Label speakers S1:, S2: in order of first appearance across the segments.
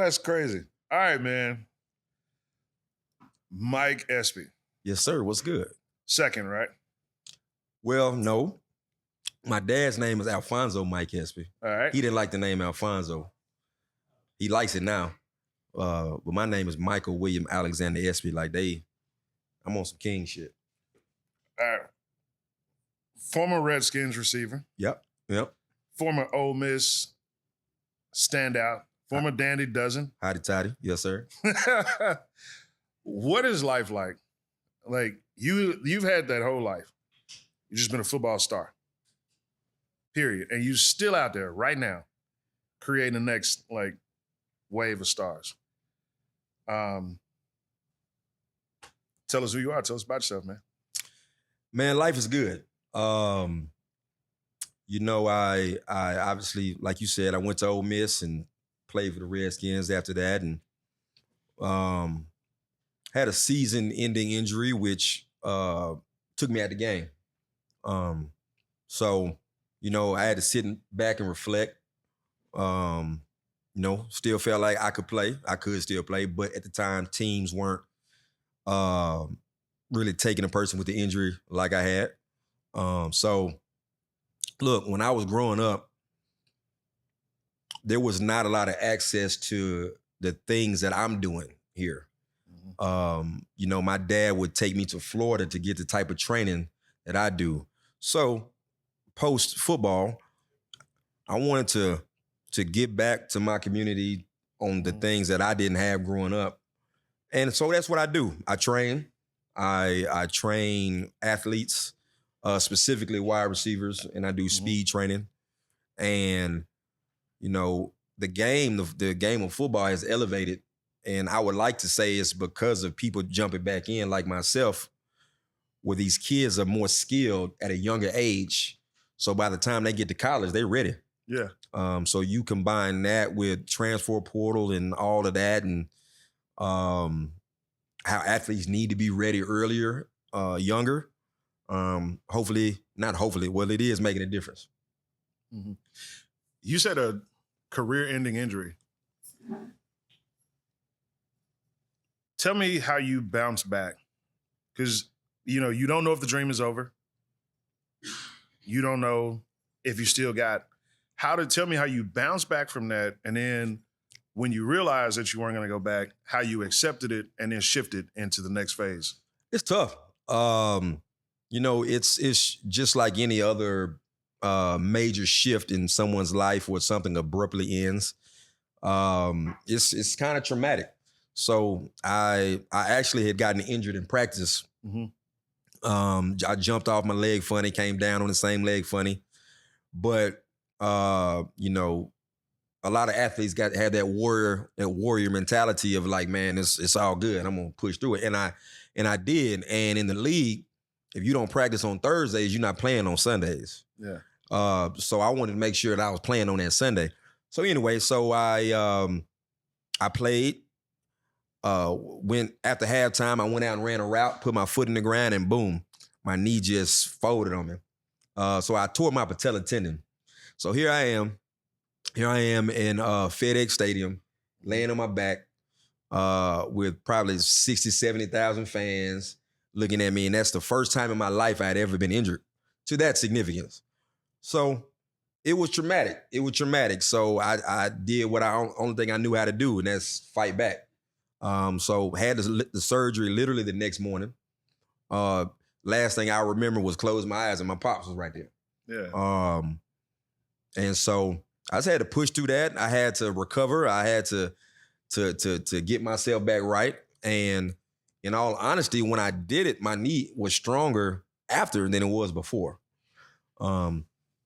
S1: that's crazy. All right, man. Mike Espy.
S2: Yes, sir. What's good?
S1: Second, right?
S2: Well, no. My dad's name is Alfonso Mike Espy.
S1: All right.
S2: He didn't like the name Alfonso. He likes it now. But my name is Michael William Alexander Espy. I'm on some king shit.
S1: All right. Former Redskins receiver.
S2: Yep.
S1: Former Ole Miss standout. Former Dandy Dozen.
S2: Hotty toddy. Yes, sir.
S1: What is life like? Like, you've had that whole life. You've just been a football star. Period. And you're still out there right now creating the next, wave of stars. Tell us who you are. Tell us about yourself, man.
S2: Man, life is good. I obviously, like you said, I went to Ole Miss and played for the Redskins after that, and had a season-ending injury, which took me out of the game. So, I had to sit back and reflect. Still felt like I could play. I could still play, but at the time, teams weren't really taking a person with the injury like I had. So, look, when I was growing up, there was not a lot of access to the things that I'm doing here. My dad would take me to Florida to get the type of training that I do. So, post-football, I wanted to get back to my community on the things that I didn't have growing up. And so that's what I do. I train. I train athletes, specifically wide receivers, and I do speed training. And, the game of football has elevated. And I would like to say it's because of people jumping back in like myself, where these kids are more skilled at a younger age. So by the time they get to college, they're ready.
S1: Yeah.
S2: So you combine that with transfer portal and all of that, and how athletes need to be ready earlier, younger. It is making a difference.
S1: Mm-hmm. You said a career-ending injury. Tell me how you bounce back. Because, you don't know if the dream is over. You don't know if you still got... Tell me how you bounce back from that, and then when you realize that you weren't going to go back, how you accepted it and then shifted into the next phase. It's
S2: tough. It's just like any other major shift in someone's life where something abruptly ends. It's kind of traumatic. So I actually had gotten injured in practice. Mm-hmm. I jumped off my leg funny, came down on the same leg funny, but a lot of athletes had that warrior mentality of like, man, it's all good. I'm gonna push through it, and I did. And in the league, if you don't practice on Thursdays, you're not playing on Sundays.
S1: Yeah.
S2: So I wanted to make sure that I was playing on that Sunday. So anyway, I played. Went after halftime. I went out and ran a route, put my foot in the ground, and boom, my knee just folded on me. So I tore my patella tendon. So here I am in FedEx Stadium, laying on my back with probably 60, 70,000 fans looking at me. And that's the first time in my life I had ever been injured to that significance. So it was traumatic. So I did what only thing I knew how to do, and that's fight back. So had the surgery literally the next morning. Last thing I remember was close my eyes and my pops was right there.
S1: Yeah.
S2: And so I just had to push through that. I had to recover. I had to get myself back right. And in all honesty, when I did it, my knee was stronger after than it was before.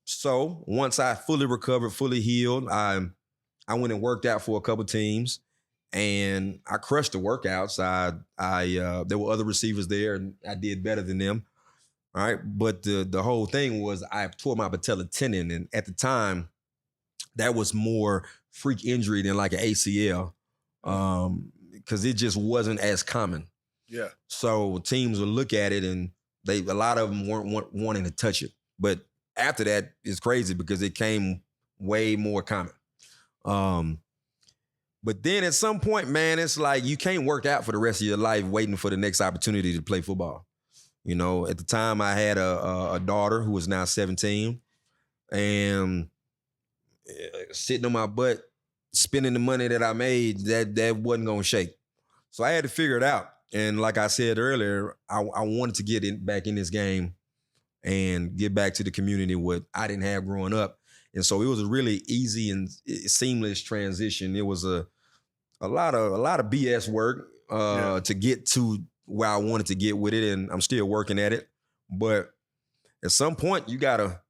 S2: So once I fully recovered, fully healed, I went and worked out for a couple teams, and I crushed the workouts. There were other receivers there, and I did better than them. All right. But the whole thing was I tore my patella tendon. And at the time, that was more freak injury than like an ACL, because it just wasn't as common.
S1: Yeah.
S2: So teams would look at it, and a lot of them weren't wanting to touch it. But after that, it's crazy because it came way more common. But then at some point, man, it's like you can't work out for the rest of your life waiting for the next opportunity to play football. You know, at the time I had a daughter who was now 17, and sitting on my butt, spending the money that I made, that wasn't gonna shake. So I had to figure it out. And like I said earlier, I wanted to get back in this game and get back to the community what I didn't have growing up. And so it was a really easy and seamless transition. It was a lot of BS work to get to where I wanted to get with it, and I'm still working at it. But at some point, you gotta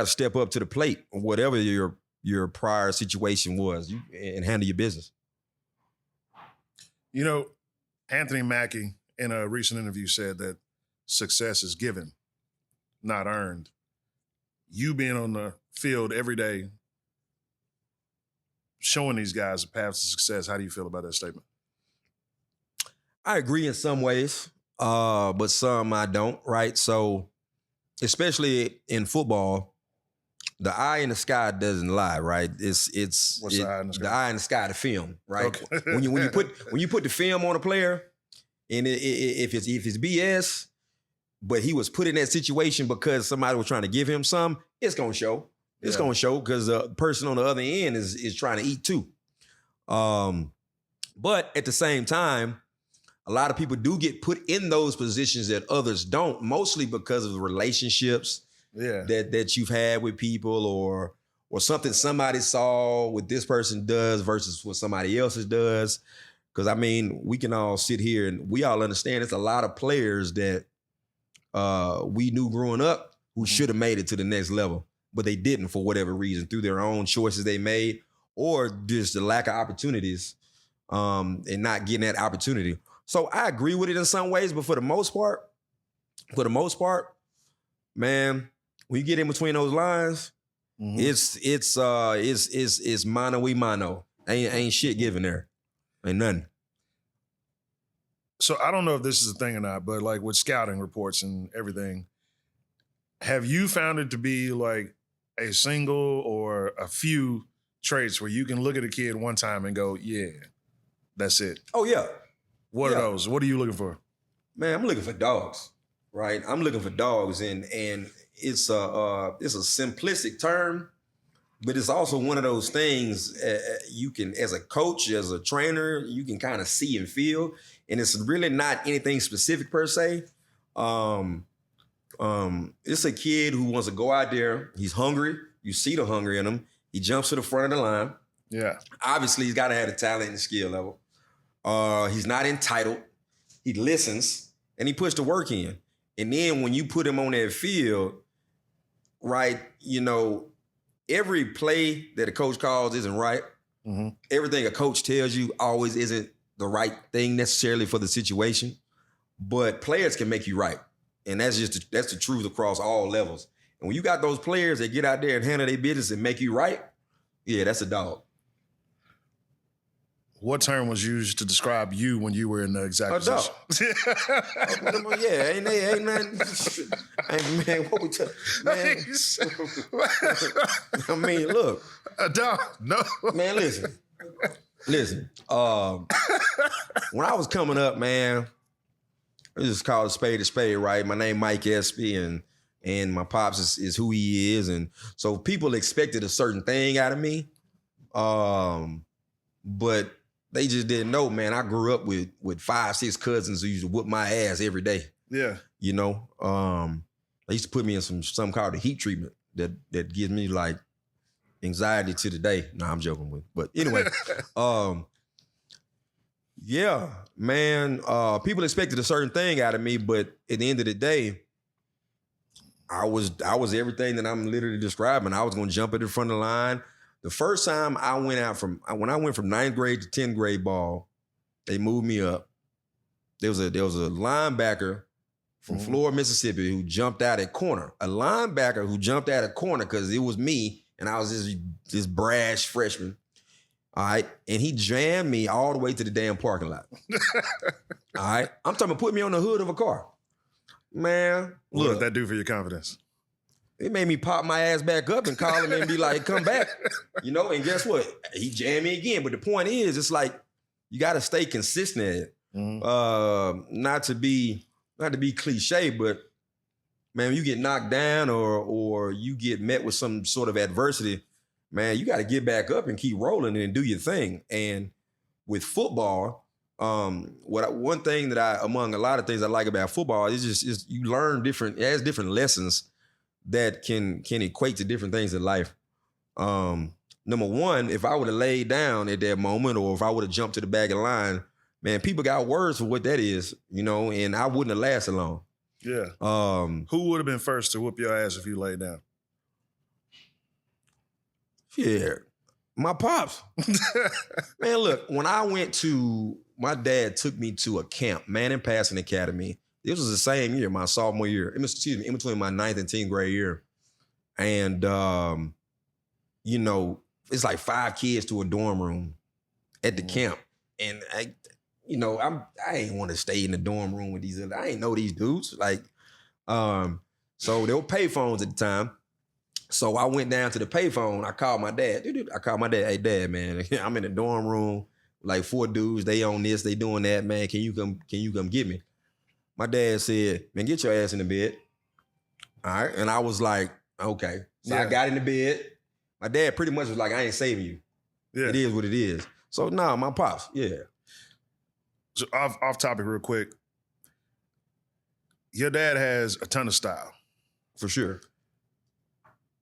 S2: step up to the plate, whatever your prior situation was, and handle your business.
S1: You know, Anthony Mackie in a recent interview said that success is given, not earned. You being on the field every day, showing these guys a path to success, how do you feel about that statement?
S2: I agree in some ways, but some I don't, right? So, especially in football, the eye in the sky doesn't lie, right? What's
S1: the eye in the sky?
S2: The eye in the sky, the film, right?
S1: Okay.
S2: when you put the film on a player, and if it's BS, but he was put in that situation because somebody was trying to give him some, it's gonna show. It's gonna show because the person on the other end is trying to eat too. But at the same time, a lot of people do get put in those positions that others don't, mostly because of the relationships that you've had with people, or something somebody saw what this person does versus what somebody else does. Because, I mean, we can all sit here and we all understand it's a lot of players that we knew growing up who should have made it to the next level, but they didn't for whatever reason, through their own choices they made, or just the lack of opportunities and not getting that opportunity. So I agree with it in some ways, but for the most part, man, when you get in between those lines, it's mano y mano. Ain't shit given there. Ain't nothing.
S1: So I don't know if this is a thing or not, but like with scouting reports and everything, have you found it to be like a single or a few traits where you can look at a kid one time and go, yeah, that's it?
S2: Oh, yeah.
S1: What are those? What are you looking for?
S2: Man, I'm looking for dogs, right? I'm looking for dogs, and it's a simplistic term, but it's also one of those things you can, as a coach, as a trainer, you can kind of see and feel, and it's really not anything specific per se. It's a kid who wants to go out there. He's hungry. You see the hunger in him. He jumps to the front of the line.
S1: Yeah.
S2: Obviously, he's got to have the talent and the skill level. He's not entitled. He listens, and he puts the work in. And then when you put him on that field, right, you know, every play that a coach calls isn't right. Mm-hmm. Everything a coach tells you always isn't the right thing necessarily for the situation. But players can make you right. And that's the truth across all levels. And when you got those players that get out there and handle their business and make you right, yeah, that's a dog.
S1: What term was used to describe you when you were in the exact position?
S2: Yeah, ain't nothing. Man, what we man? I mean, look,
S1: a dog. No,
S2: man. Listen. When I was coming up, man, it was called a spade, right? My name Mike Espy, and my pops is who he is, and so people expected a certain thing out of me, but they just didn't know, man. I grew up with 5-6 cousins who used to whoop my ass every day. Yeah. You know, they used to put me in something called the heat treatment that gives me like anxiety to the day. No, I'm joking with. But anyway, yeah, man, people expected a certain thing out of me, but at the end of the day, I was everything that I'm literally describing. I was going to jump at the front of the line. The first time I went from 9th grade to 10th grade ball, they moved me up. There was a linebacker from Florida, Mississippi, who jumped out at corner. A linebacker who jumped out at corner because it was me, and I was this brash freshman. All right. And he jammed me all the way to the damn parking lot. All right. I'm talking about putting me on the hood of a car. Man,
S1: what did that do for your confidence?
S2: It made me pop my ass back up and call him and be like, come back. And guess what? He jammed me again. But the point is, it's like, you got to stay consistent at it. Mm-hmm. Not to be cliche, but man, when you get knocked down or you get met with some sort of adversity, man, you got to get back up and keep rolling and do your thing. And with football, one thing that among a lot of things I like about football is you learn it has different lessons that can equate to different things in life. Number one, if I would have laid down at that moment, or if I would have jumped to the back of the line, man, people got words for what that is, and I wouldn't have lasted long.
S1: Yeah. Who would have been first to whoop your ass if you laid down?
S2: Yeah, my pops. Man, look, when my dad took me to a camp, Manning Passing Academy. This was the same year, my sophomore year. In between my 9th and 10th grade year. And, it's like 5 kids to a dorm room at the camp. And I ain't want to stay in the dorm room with these other, I ain't know these dudes. So there were payphones at the time. So I went down to the payphone. I called my dad. Hey, Dad, man, I'm in the dorm room, like 4 dudes. They on this, they doing that, man. Can you come get me? My dad said, man, get your ass in the bed. All right. And I was like, okay. So I got in the bed. My dad pretty much was like, I ain't saving you. Yeah. It is what it is. So my pops, yeah.
S1: So off topic real quick. Your dad has a ton of style.
S2: For sure.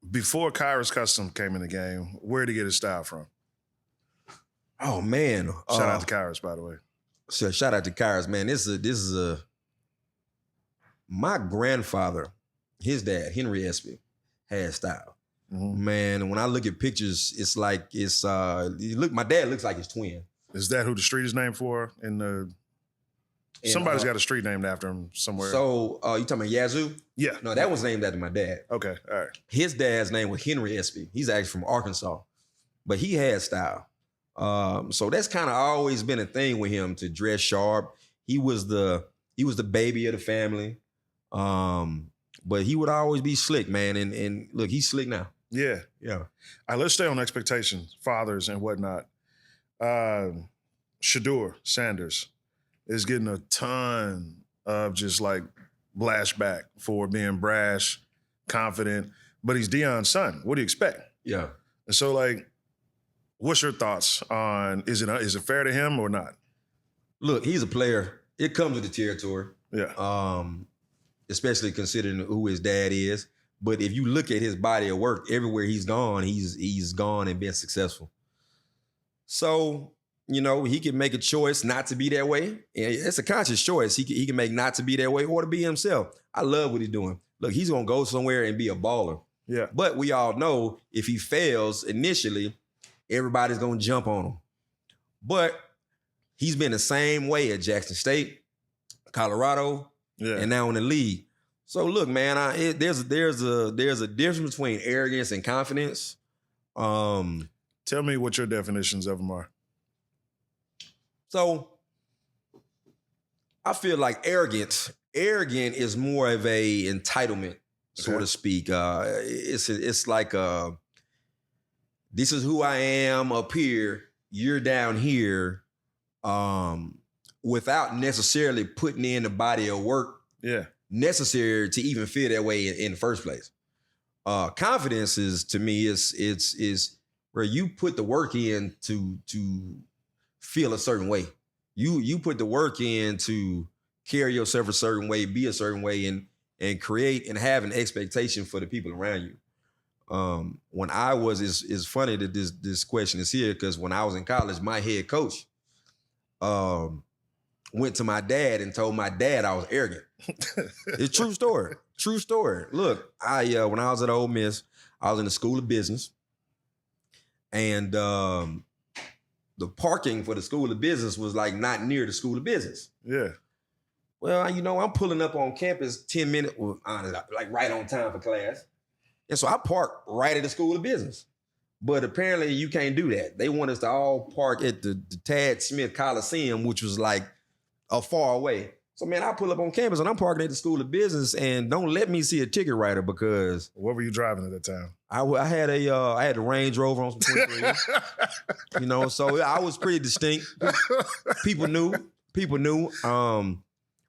S1: Before Kyrus Custom came in the game, where did he get his style from?
S2: Oh, man.
S1: Shout out to Kyrus, by the way.
S2: So shout out to Kyrus, man. This is my grandfather, his dad, Henry Espy, had style. Mm-hmm. Man, when I look at pictures, it's like my dad looks like his twin.
S1: Is that who the street is named for? Somebody's got a street named after him somewhere.
S2: So you talking about Yazoo?
S1: Yeah.
S2: No, that was named after my dad.
S1: Okay, all right.
S2: His dad's name was Henry Espy. He's actually from Arkansas, but he had style. So that's kind of always been a thing with him, to dress sharp. He was the baby of the family. But he would always be slick, man. And look, he's slick now.
S1: Yeah. Yeah. All right, let's stay on expectations, fathers and whatnot. Shedeur Sanders is getting a ton of just like blashback for being brash, confident, but he's Deion's son. What do you expect?
S2: Yeah.
S1: And so, like, what's your thoughts on, is it fair to him or not?
S2: Look, he's a player. It comes with the territory.
S1: Yeah.
S2: Especially considering who his dad is. But if you look at his body of work, everywhere he's gone, he's gone and been successful. So, he can make a choice not to be that way. And it's a conscious choice. He can make not to be that way or to be himself. I love what he's doing. Look, he's going to go somewhere and be a baller.
S1: Yeah.
S2: But we all know if he fails initially, everybody's going to jump on him. But he's been the same way at Jackson State, Colorado, and now in the league. So look, man, there's a difference between arrogance and confidence.
S1: Tell me what your definitions of them are.
S2: So I feel like arrogant is more of a entitlement, so to speak. It's like this is who I am up here, you're down here, without necessarily putting in the body of work necessary to even feel that way in the first place. Confidence is, to me, is where you put the work in to feel a certain way. You put the work in to carry yourself a certain way, be a certain way, and create and have an expectation for the people around you. When I was, it's funny that this question is here, because when I was in college, my head coach went to my dad and told my dad I was arrogant. It's true story. True story. Look, when I was at Ole Miss, I was in the School of Business, and the parking for the School of Business was like not near the School of Business.
S1: Yeah.
S2: Well, I'm pulling up on campus 10 minutes, like right on time for class. And so I parked right at the School of Business. But apparently you can't do that. They want us to all park at the Tad Smith Coliseum, which was like a far away. So, man, I pull up on campus and I'm parking at the School of Business and don't let me see a ticket writer because
S1: What were you driving at that time?
S2: I had a Range Rover on some 23s. So I was pretty distinct. People knew.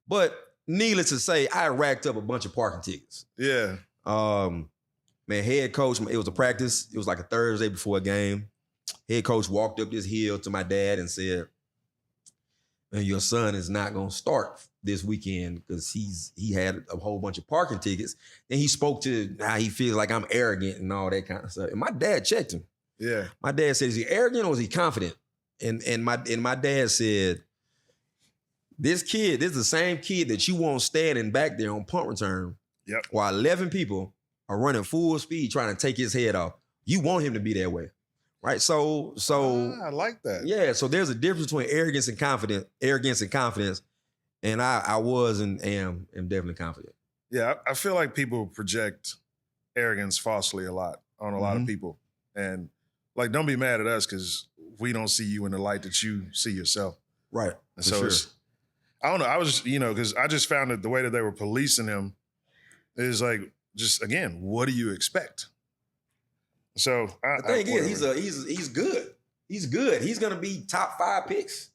S2: But needless to say, I racked up a bunch of parking tickets.
S1: Yeah.
S2: Man, head coach, it was a practice. It was like a Thursday before a game. Head coach walked up this hill to my dad and said, "Man, your son is not going to start this weekend because he had a whole bunch of parking tickets." Then he spoke to how he feels like I'm arrogant and all that kind of stuff. And my dad checked him.
S1: Yeah.
S2: My dad said, "Is he arrogant or is he confident?" And my dad said, "This kid, this is the same kid that you want standing back there on punt return
S1: Yep.
S2: while 11 people are running full speed trying to take his head off. You want him to be that way." Right. So
S1: I like that.
S2: yeah. So there's a difference between arrogance and confidence. And I was and am definitely confident.
S1: Yeah. I feel like people project arrogance falsely a lot on a lot of people. And like, don't be mad at us because we don't see you in the light that you see yourself.
S2: Right.
S1: And so I don't know. I was, because I just found that the way that they were policing him is like, just again, what do you expect? So
S2: the thing is, he's good. He's good. He's gonna be top 5 picks.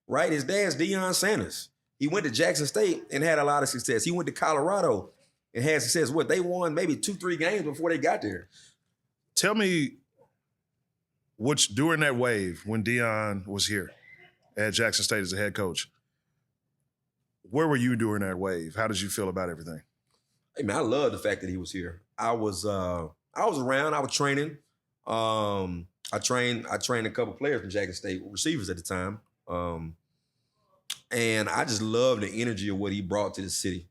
S2: Right? His dad's Deion Sanders. He went to Jackson State and had a lot of success. He went to Colorado and had success. They won maybe 2-3 games before they got there.
S1: Tell me, during that wave when Deion was here at Jackson State as a head coach, where were you during that wave? How did you feel about everything?
S2: Hey man, I love the fact that he was here. I was around. I was training. I trained a couple players from Jackson State, receivers at the time. And I just love the energy of what he brought to the city.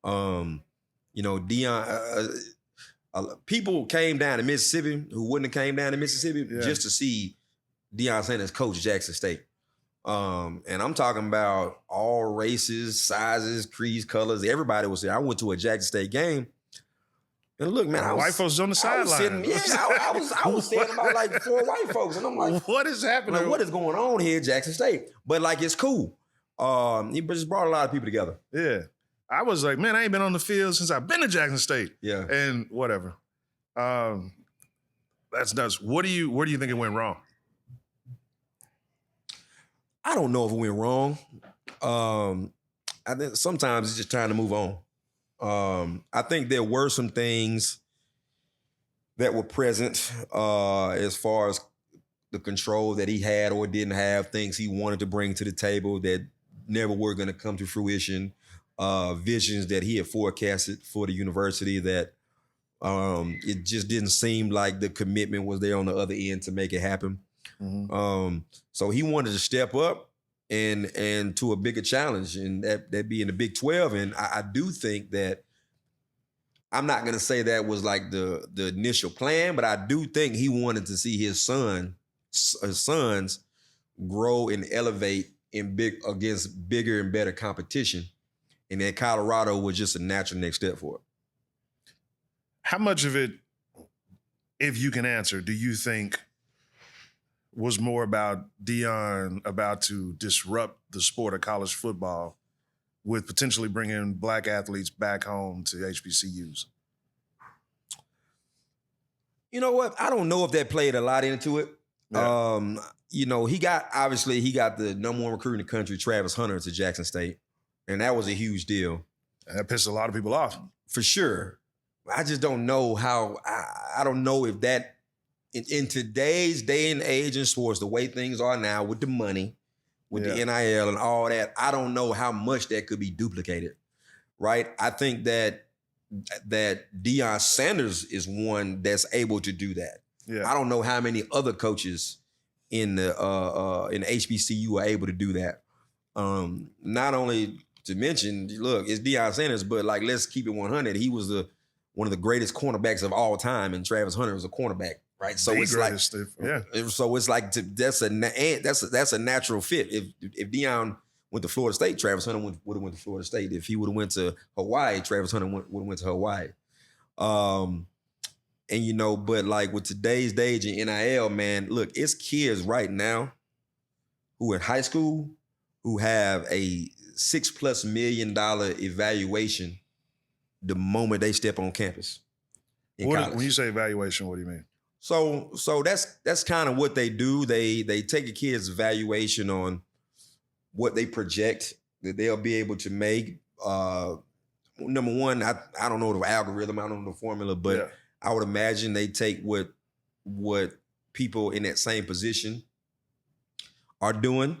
S2: Deion, people came down to Mississippi who wouldn't have came down to Mississippi just to see Deion Sanders coach Jackson State. And I'm talking about all races, sizes, creeds, colors. Everybody was there. I went to a Jackson State game. And look, man,
S1: white folks on the sideline.
S2: I was seeing about like 4 white folks. And I'm like,
S1: what is happening?
S2: Like, what is going on here at Jackson State? But like, it's cool. He just brought a lot of people together.
S1: Yeah. I was like, man, I ain't been on the field since I've been to Jackson State.
S2: Yeah.
S1: And whatever. That's nuts. Where do you think it went wrong?
S2: I don't know if it went wrong. I think sometimes it's just time to move on. I think there were some things that were present as far as the control that he had or didn't have, things he wanted to bring to the table that never were going to come to fruition, visions that he had forecasted for the university that it just didn't seem like the commitment was there on the other end to make it happen. Mm-hmm. So he wanted to step up and to a bigger challenge, and that being the Big 12. And I do think that I'm not going to say that was like the initial plan, but I do think he wanted to see his sons grow and elevate against bigger and better competition. And that Colorado was just a natural next step for it.
S1: How much of it, if you can answer, do you think was more about Deion about to disrupt the sport of college football with potentially bringing black athletes back home to HBCUs?
S2: You know what? I don't know if that played a lot into it. Yeah. He got the number 1 recruit in the country, Travis Hunter, to Jackson State. And that was a huge deal.
S1: And that pissed a lot of people off.
S2: For sure. I just don't know how, I don't know if that, in today's day and age in sports, the way things are now with the money, with the NIL and all that, I don't know how much that could be duplicated, right? I think that Deion Sanders is one that's able to do that. Yeah. I don't know how many other coaches in the HBCU are able to do that. Not only to mention, look, it's Deion Sanders, but like, let's keep it 100. He was one of the greatest cornerbacks of all time, and Travis Hunter was a cornerback, right? So it's like, so it's like that's a natural fit. If Deion went to Florida State, Travis Hunter would have went to Florida State. If he would have went to Hawaii, Travis Hunter would have went to Hawaii. But like with today's age in NIL, man, look, it's kids right now who are in high school who have a $6+ million evaluation the moment they step on campus in college.
S1: When you say evaluation, what do you mean?
S2: So that's kind of what they do. They take a kid's evaluation on what they project that they'll be able to make. Number one, I don't know the algorithm, I don't know the formula, but I would imagine they take what people in that same position are doing.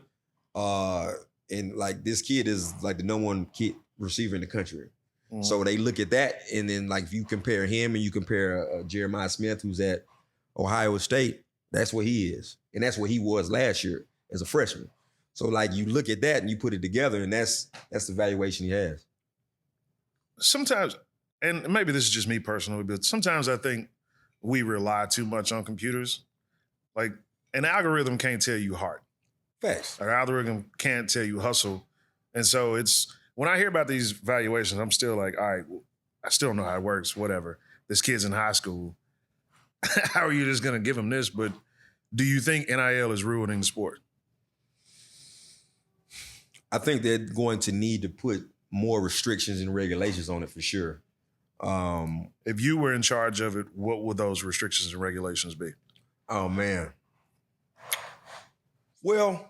S2: And like this kid is like the number one kid receiver in the country. Mm-hmm. So they look at that, and then like if you compare him and you compare Jeremiah Smith, who's at Ohio State, that's what he is. And that's what he was last year as a freshman. So like you look at that and you put it together, and that's the valuation he has.
S1: Sometimes, and maybe this is just me personally, but sometimes I think we rely too much on computers. Like an algorithm can't tell you heart.
S2: Facts.
S1: An algorithm can't tell you hustle. And so it's, when I hear about these valuations, I'm still like, all right, I still don't know how it works, whatever. This kid's in high school. How are you just going to give him this? But do you think NIL is ruining the sport?
S2: I think they're going to need to put more restrictions and regulations on it for sure.
S1: If you were in charge of it, what would those restrictions and regulations be?
S2: Oh, man. Well,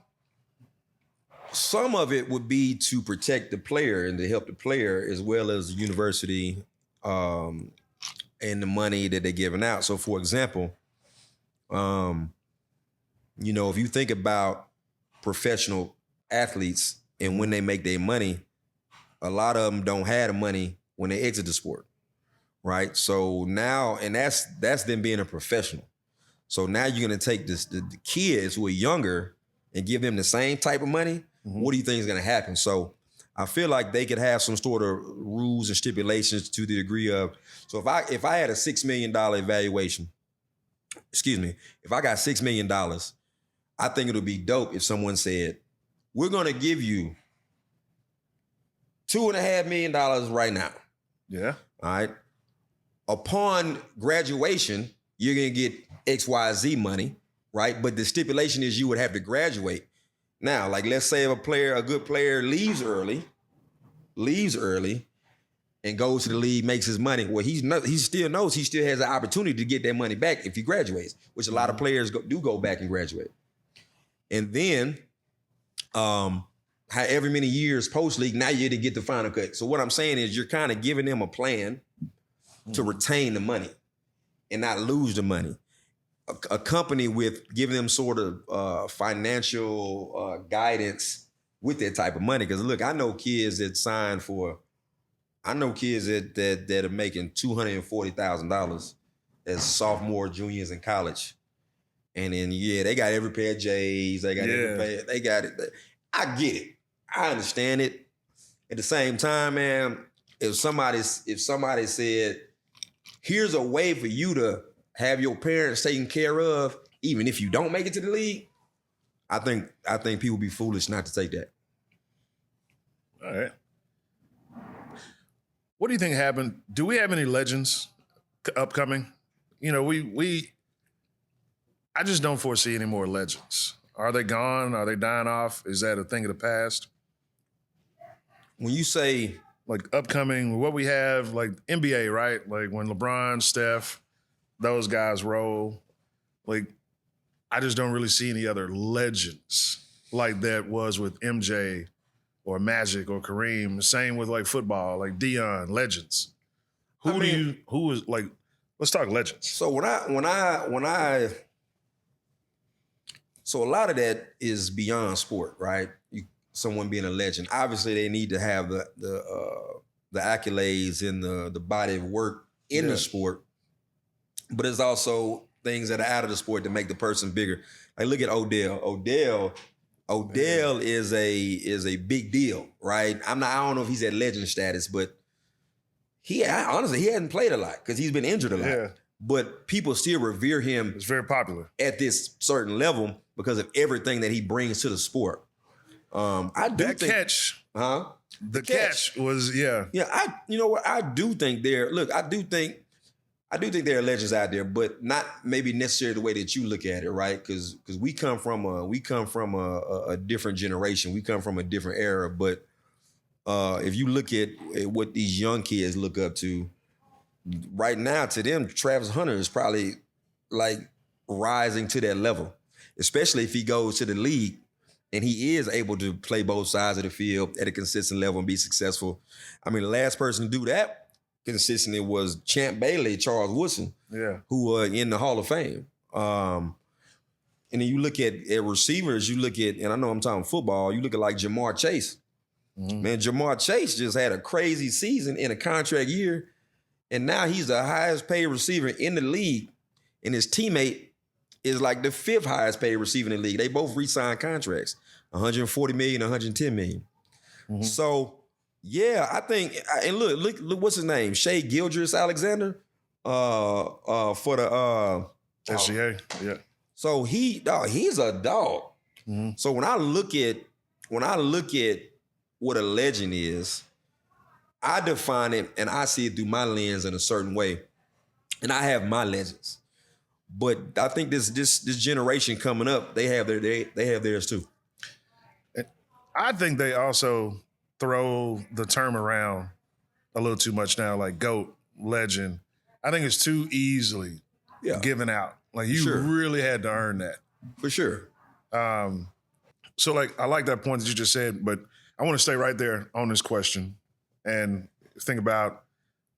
S2: some of it would be to protect the player and to help the player as well as the university and the money that they're giving out. So, for example, if you think about professional athletes and when they make their money, a lot of them don't have the money when they exit the sport, right? So now, and that's them being a professional. So now you're going to take the kids who are younger and give them the same type of money. Mm-hmm. What do you think is going to happen? So I feel like they could have some sort of rules and stipulations to the degree of, so if I had a $6 million evaluation, if I got $6 million, I think it would be dope if someone said, we're going to give you $2.5 million right now.
S1: Yeah.
S2: All right. Upon graduation, you're going to get XYZ money, right? But the stipulation is you would have to graduate. Now, like let's say if a good player leaves early and goes to the league, makes his money. Well, he still knows he still has an opportunity to get that money back if he graduates, which a lot of players do go back and graduate. And then, however many years post-league, now you're to get the final cut. So what I'm saying is you're kind of giving them a plan to retain the money and not lose the money. A company with giving them sort of financial guidance with that type of money. Because look, I know kids that are making $240,000 as sophomore, juniors in college. And then, they got every pair of J's. They got every pair. They got it. I get it. I understand it. At the same time, man, if somebody said, here's a way for you to have your parents taken care of, even if you don't make it to the league, I think people be foolish not to take that.
S1: All right. What do you think happened? Do we have any legends upcoming? I just don't foresee any more legends. Are they gone? Are they dying off? Is that a thing of the past?
S2: When you say
S1: like upcoming, what we have, like NBA, right? Like when LeBron, Steph, those guys roll. Like, I just don't really see any other legends like that was with MJ or Magic or Kareem. Same with like football, like Deion, legends. Who is like, let's talk legends.
S2: So so a lot of that is beyond sport, right? Someone being a legend. Obviously, they need to have the accolades and the body of work in the sport. But there's also things that are out of the sport that make the person bigger. Like look at Odell. Odell is a big deal, right? I don't know if he's at legend status, but honestly he hasn't played a lot because he's been injured a lot. Yeah. But people still revere him.
S1: It's very popular
S2: at this certain level because of everything that he brings to the sport.
S1: The catch was
S2: Yeah, I do think there are legends out there, but not maybe necessarily the way that you look at it, right? Because we come from a different generation. We come from a different era. But if you look at what these young kids look up to, right now to them, Travis Hunter is probably like rising to that level, especially if he goes to the league and he is able to play both sides of the field at a consistent level and be successful. I mean, the last person to do that consistently was Champ Bailey, Charles Woodson, who are in the Hall of Fame. And then you look at receivers, you look at, and I know I'm talking football, you look at like Jamar Chase. Man, Jamar Chase just had a crazy season in a contract year, and now he's the highest paid receiver in the league, and his teammate is like the 5th highest paid receiver in the league. They both re-signed contracts, $140 million, $110 million. So, yeah, I think, and look, what's his name? Shea Gilgeous-Alexander for the
S1: SGA, yeah.
S2: So he's a dog. So when I look at what a legend is, I define it and I see it through my lens in a certain way. And I have my legends. But I think this generation coming up, they have theirs too.
S1: I think they also throw the term around a little too much now, like GOAT, legend. I think it's too easily given out. Like you really had to earn that.
S2: For sure.
S1: So like I like that point that you just said, but I want to stay right there on this question and think about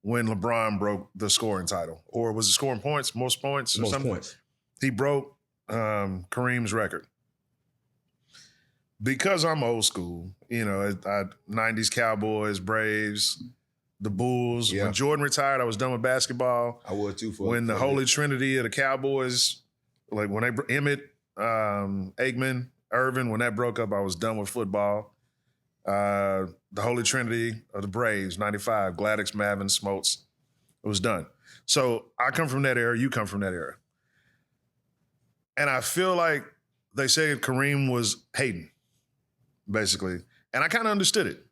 S1: when LeBron broke the scoring title. Or was it scoring points, most points or
S2: Most
S1: something?
S2: points.
S1: He broke Kareem's record. Because I'm old school, 90s Cowboys, Braves, the Bulls.
S2: Yeah.
S1: When Jordan retired, I was done with basketball.
S2: I would too.
S1: When the Holy Trinity of the Cowboys, like when Emmett, Aikman, Irvin, when that broke up, I was done with football. The Holy Trinity of the Braves, 95, Gladys, Mavin, Smoltz. It was done. So I come from that era, you come from that era. And I feel like they said Kareem was hating, basically. And I kind of understood it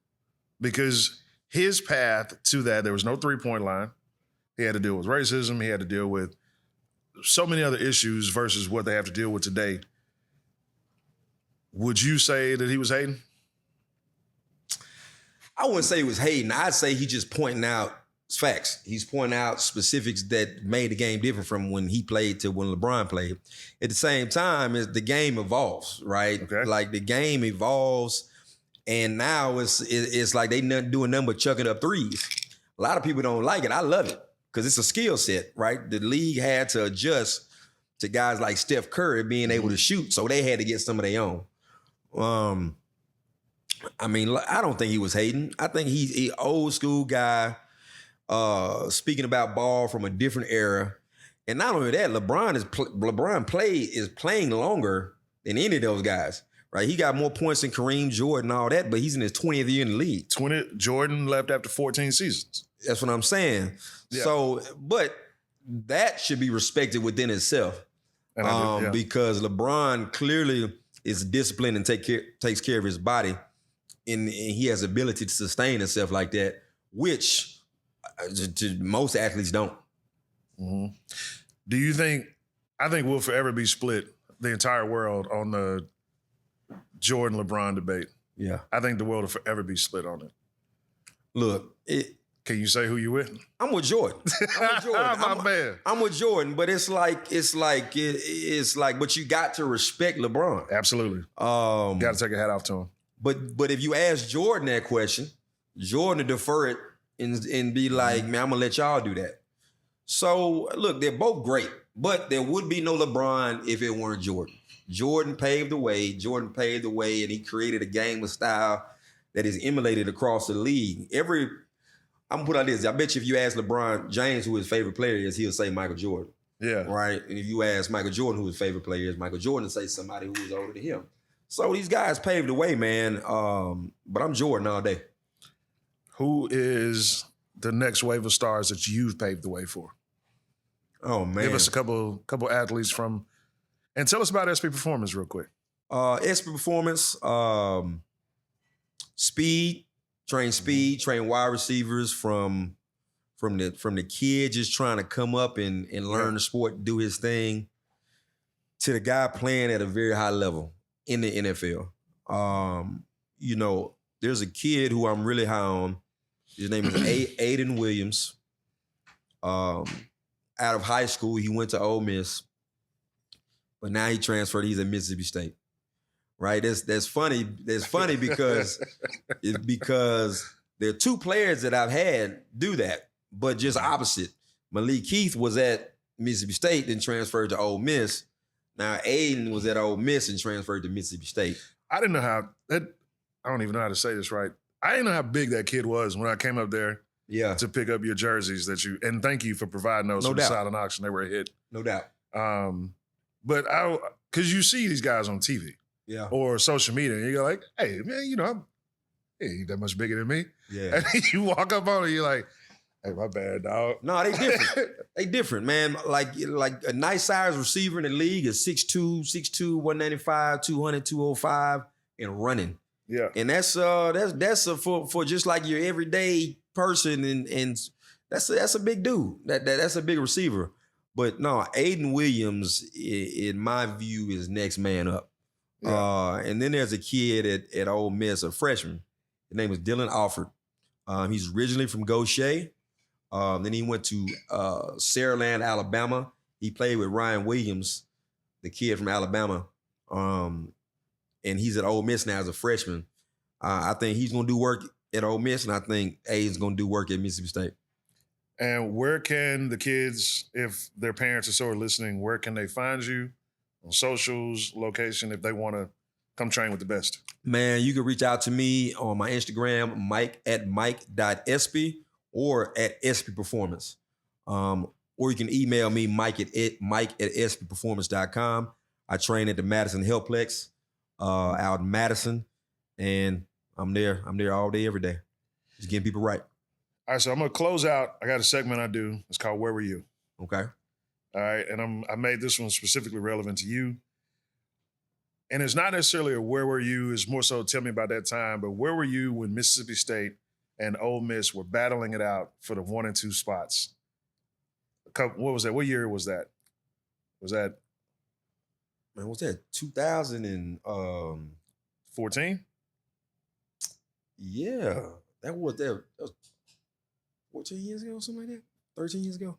S1: because his path to that, there was no three-point line. He had to deal with racism. He had to deal with so many other issues versus what they have to deal with today. Would you say that he was hating?
S2: I wouldn't say he was hating. I'd say he just pointing out facts. He's pointing out specifics that made the game different from when he played to when LeBron played. At the same time, the game evolves, right?
S1: Okay.
S2: Like the game evolves, and now it's like they not doing nothing but chucking up threes. A lot of people don't like it. I love it because it's a skill set, right? The league had to adjust to guys like Steph Curry being able to shoot, so they had to get some of their own. I mean, I don't think he was hating. I think he's an old school guy speaking about ball from a different era. And not only that, LeBron is playing longer than any of those guys, right? He got more points than Kareem, Jordan, all that, but he's in his 20th year in the league.
S1: Jordan left after 14 seasons.
S2: That's what I'm saying.
S1: Yeah.
S2: So, but that should be respected within itself. Because LeBron clearly is disciplined and takes care of his body. And he has the ability to sustain himself like that, which to most athletes don't.
S1: Mm-hmm. Do you think, I think we'll forever be split, the entire world, on the Jordan-LeBron debate.
S2: Yeah.
S1: I think the world will forever be split on it.
S2: Look,
S1: can you say who you with?
S2: I'm with Jordan.
S1: Man.
S2: I'm with Jordan, but it's like, but you got to respect LeBron.
S1: Absolutely. Got to take a hat off to him.
S2: But if you ask Jordan that question, Jordan to defer it and be like, man, I'm gonna let y'all do that. So look, they're both great, but there would be no LeBron if it weren't Jordan. Jordan paved the way, and he created a game of style that is emulated across the league. I'm gonna put out this. I bet you if you ask LeBron James who his favorite player is, he'll say Michael Jordan.
S1: Yeah.
S2: Right? And if you ask Michael Jordan who his favorite player is, Michael Jordan will say somebody who was older than him. So these guys paved the way, man. But I'm Jordan all day.
S1: Who is the next wave of stars that you've paved the way for?
S2: Oh, man.
S1: Give us a couple athletes from, and tell us about SP Performance real quick.
S2: SP Performance, speed, train wide receivers from the kid just trying to come up and learn the sport, do his thing, to the guy playing at a very high level in the NFL. there's a kid who I'm really high on. His name is Aiden Williams. Out of high school, he went to Ole Miss, but now he transferred. He's at Mississippi State. Right? That's funny. That's funny because there are two players that I've had do that, but just opposite. Malik Keith was at Mississippi State, then transferred to Ole Miss. Now Aiden was at Ole Miss and transferred to Mississippi State.
S1: I didn't know how that. I don't even know how to say this right. I didn't know how big that kid was when I came up there.
S2: Yeah.
S1: To pick up your jerseys that you, and thank you for providing those for the silent auction. They were a hit.
S2: No doubt.
S1: But because you see these guys on TV.
S2: Yeah.
S1: Or social media, and you're like, hey, man, he ain't that much bigger than me.
S2: Yeah.
S1: And you walk up on it, you're like, hey, my bad, dog.
S2: No, they different. They different, man. Like a nice size receiver in the league is 6'2", 195, 200, 205, and running.
S1: Yeah.
S2: And that's for just like your everyday person, and that's a big dude. That's a big receiver. But no, Aiden Williams, in my view, is next man up. Yeah. And then there's a kid at Ole Miss, a freshman. His name is Dylan Alford. He's originally from Goshen. Then he went to Saraland, Alabama. He played with Ryan Williams, the kid from Alabama. And he's at Ole Miss now as a freshman. I think he's going to do work at Ole Miss, and I think Aiden's going to do work at Mississippi State.
S1: And where can the kids, if their parents are sort of listening, where can they find you? On socials, location, if they want to come train with the best?
S2: Man, you can reach out to me on my Instagram, mike@mike.espy or at Espy Performance. Or you can email me, mike@espyperformance.com. I train at the Madison Healthplex out in Madison, and I'm there all day, every day. Just getting people right.
S1: All right, so I'm going to close out. I got a segment I do. It's called Where Were You?
S2: Okay.
S1: All right, and I made this one specifically relevant to you. And it's not necessarily a where were you, it's more so tell me about that time, but where were you when Mississippi State and Ole Miss were battling it out for the 1 and 2 spots? What was that? What year was that? Was that?
S2: Man, what's that? 2014? Yeah. That was 14 years ago, something like that? 13 years ago?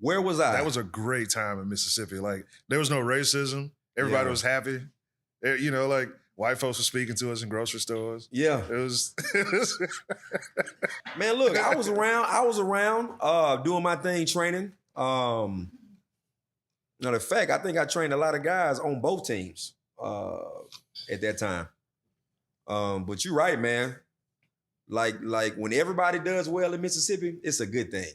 S2: Where was I?
S1: That was a great time in Mississippi. Like, there was no racism. Everybody was happy. Like, white folks were speaking to us in grocery stores.
S2: Yeah.
S1: It was...
S2: Man, look, I was around doing my thing, training. In fact, I think I trained a lot of guys on both teams at that time. But you're right, man. Like when everybody does well in Mississippi, it's a good thing.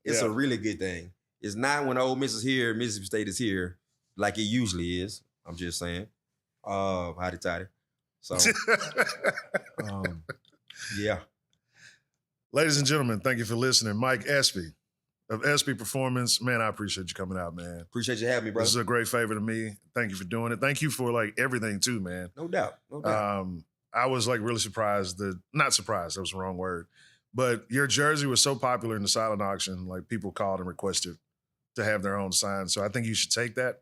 S2: It's a really good thing. It's not when Ole Miss is here, Mississippi State is here, like it usually is. I'm just saying. Hotty toddy. So, yeah.
S1: Ladies and gentlemen, thank you for listening. Mike Espy of Espy Performance. Man, I appreciate you coming out, man.
S2: Appreciate you having me, bro.
S1: This is a great favor to me. Thank you for doing it. Thank you for everything too, man.
S2: No doubt.
S1: I was really surprised not surprised, that was the wrong word. But your jersey was so popular in the silent auction, people called and requested to have their own sign. So I think you should take that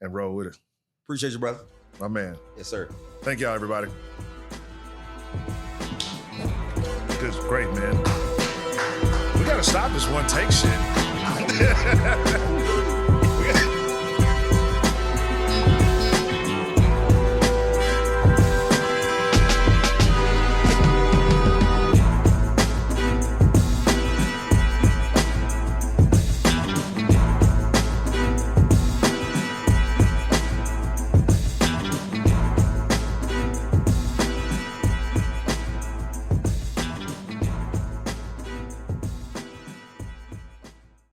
S1: and roll with it.
S2: Appreciate you, brother.
S1: My man.
S2: Yes, sir.
S1: Thank y'all, everybody. This is great, man. We got to stop this one take shit.